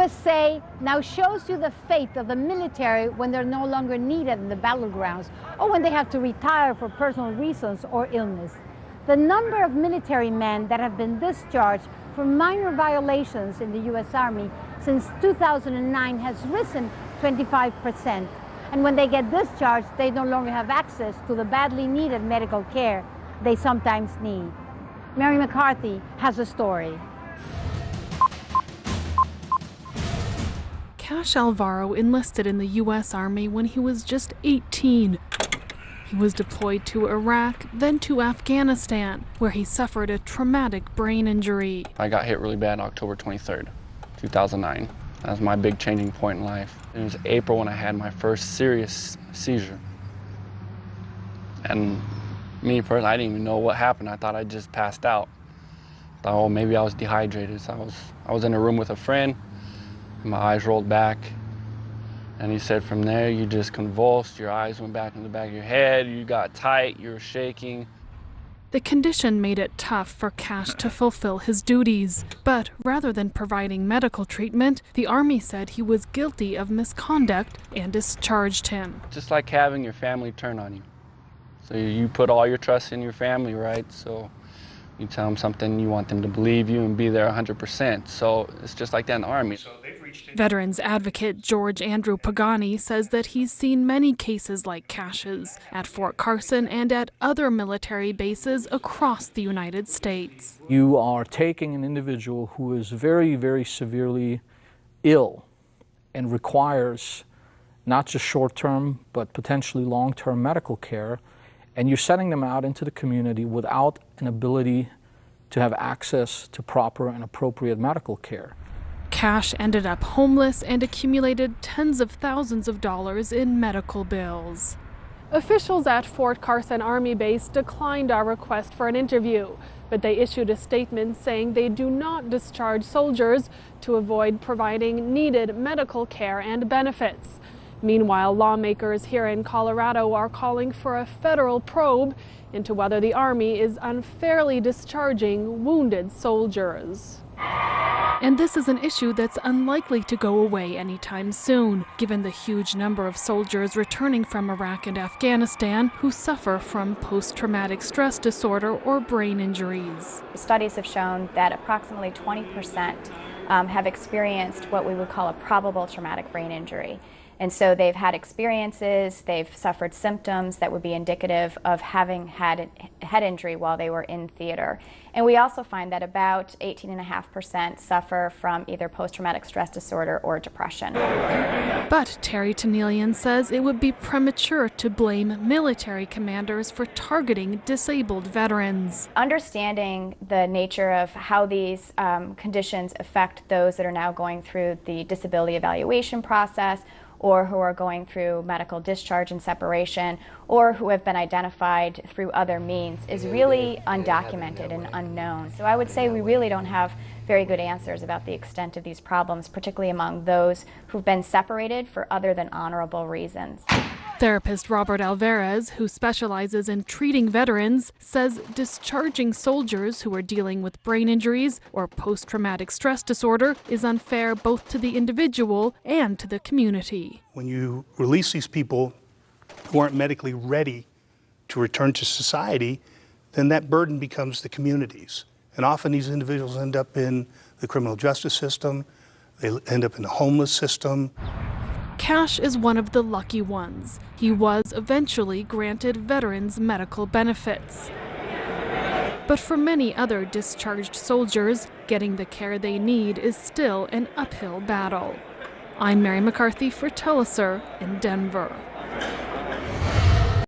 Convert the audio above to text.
USA now shows you the fate of the military when they're no longer needed in the battlegrounds or when they have to retire for personal reasons or illness. The number of military men that have been discharged for minor violations in the U.S. Army since 2009 has risen 25%. And when they get discharged, they no longer have access to the badly needed medical care they sometimes need. Mary McCarthy has a story. Cash Alvaro enlisted in the U.S. Army when he was just 18. He was deployed to Iraq, then to Afghanistan, where he suffered a traumatic brain injury. I got hit really bad October 23rd, 2009. That was my big changing point in life. It was April when I had my first serious seizure. And me personally, I didn't even know what happened. I thought I just passed out. I thought, oh, maybe I was dehydrated. So I was in a room with a friend. My eyes rolled back, and he said from there you just convulsed, your eyes went back in the back of your head, you got tight, you were shaking. The condition made it tough for Cash to fulfill his duties. But rather than providing medical treatment, the Army said he was guilty of misconduct and discharged him. Just like having your family turn on you. So you put all your trust in your family, right? So you tell them something, you want them to believe you and be there 100%. So it's just like that in the Army. Veterans advocate George Andrew Pagani says that he's seen many cases like Cash's at Fort Carson and at other military bases across the United States. You are taking an individual who is very, very severely ill and requires not just short-term but potentially long-term medical care, and you're sending them out into the community without an ability to have access to proper and appropriate medical care. Cash ended up homeless and accumulated tens of thousands of dollars in medical bills. Officials at Fort Carson Army Base declined our request for an interview, but they issued a statement saying they do not discharge soldiers to avoid providing needed medical care and benefits. Meanwhile, lawmakers here in Colorado are calling for a federal probe into whether the Army is unfairly discharging wounded soldiers. And this is an issue that's unlikely to go away anytime soon, given the huge number of soldiers returning from Iraq and Afghanistan who suffer from post-traumatic stress disorder or brain injuries. Studies have shown that approximately 20% have experienced what we would call a probable traumatic brain injury. And so they've had experiences, they've suffered symptoms that would be indicative of having had a head injury while they were in theater. And we also find that about 18.5% suffer from either post-traumatic stress disorder or depression. But Terry Tanelian says it would be premature to blame military commanders for targeting disabled veterans. Understanding the nature of how these conditions affect those that are now going through the disability evaluation process, or who are going through medical discharge and separation, or who have been identified through other means is really undocumented and unknown. So I would say we really don't have very good answers about the extent of these problems, particularly among those who've been separated for other than honorable reasons. Therapist Robert Alvarez, who specializes in treating veterans, says discharging soldiers who are dealing with brain injuries or post-traumatic stress disorder is unfair both to the individual and to the community. When you release these people who aren't medically ready to return to society, then that burden becomes the community's. And often these individuals end up in the criminal justice system, they end up in the homeless system. Cash is one of the lucky ones. He was eventually granted veterans' medical benefits. But for many other discharged soldiers, getting the care they need is still an uphill battle. I'm Mary McCarthy for Telesur in Denver.